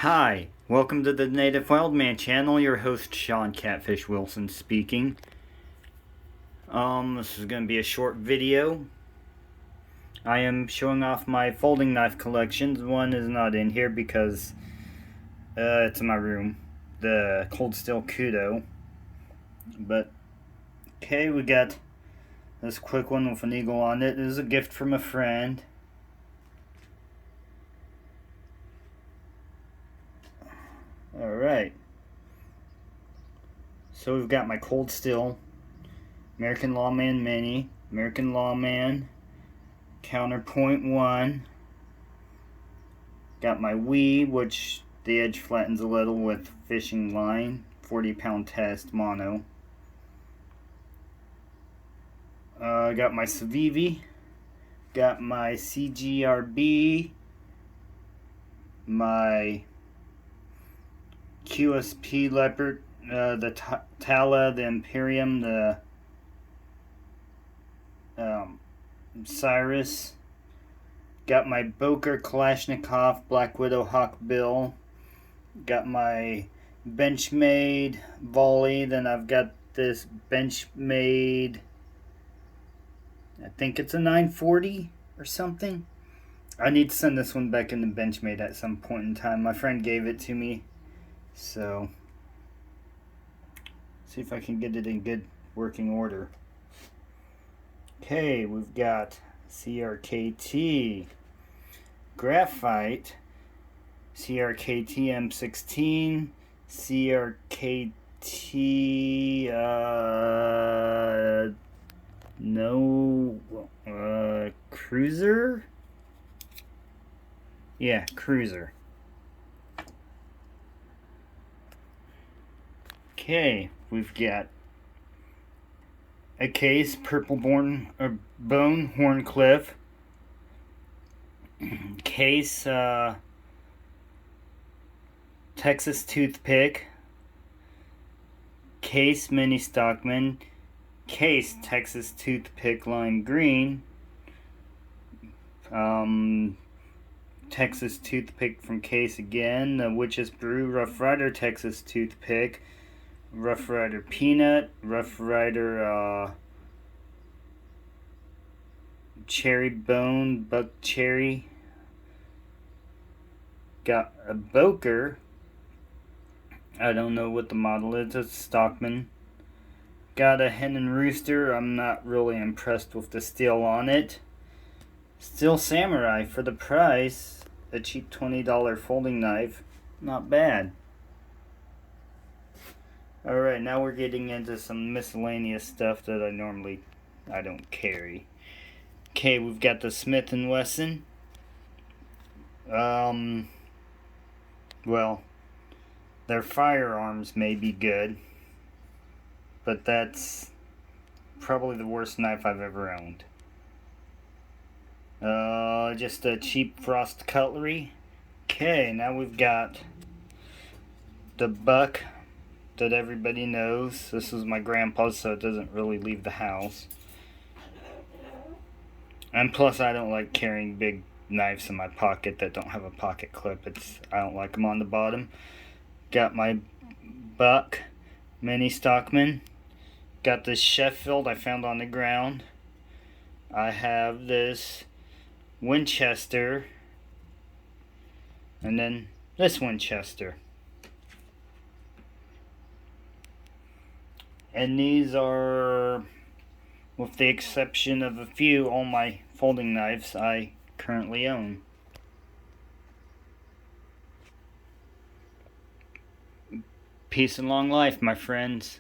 Hi, welcome to the Native Wildman channel. Your host Sean Catfish Wilson speaking. This is going to be a short video. I am showing off my folding knife collections. One is not in here because it's in my room. The Cold Steel Kudo. But okay, we got this quick one with an eagle on it. It is a gift from a friend. Alright. So we've got my Cold Steel American Lawman Mini, American Lawman Counterpoint 1. Got my Wii, which the edge flattens a little with fishing line, 40-pound test mono. Got my Civivi. Got my CGRB. My QSP Leopard, the Tala, the Imperium, the Cyrus. Got my Boker Kalashnikov Black Widow Hawkbill. Got my Benchmade Volley. Then I've got this Benchmade, I think it's a 940 or something. I need to send this one back into Benchmade at some point in time. My friend gave it to me, so see if I can get it in good working order. Okay, we've got CRKT Graphite, CRKT M16, CRKT Cruiser? Yeah, Cruiser. Okay, we've got a case, Bone Horncliffe. Case, Texas Toothpick. Case, Mini Stockman. Case, Texas Toothpick Lime Green. Texas Toothpick from Case again. The Witch's Brew Rough Rider Texas Toothpick. Rough Rider Peanut, Rough Rider Cherry Bone, Buck Cherry. Got a Boker. I don't know what the model is. It's Stockman. Got a Hen and Rooster. I'm not really impressed with the steel on it. Steel Samurai for the price. A cheap $20 folding knife. Not bad. Alright, now we're getting into some miscellaneous stuff that I don't carry. Okay, we've got the Smith & Wesson. Well, their firearms may be good, but that's probably the worst knife I've ever owned. Just a cheap Frost cutlery. Okay, now we've got the Buck that everybody knows. This is my grandpa's, so it doesn't really leave the house. And plus, I don't like carrying big knives in my pocket that don't have a pocket clip. I don't like them on the bottom. Got my Buck Mini Stockman. Got this Sheffield I found on the ground. I have this Winchester. And then this Winchester. And these are, with the exception of a few, all my folding knives I currently own. Peace and long life, my friends.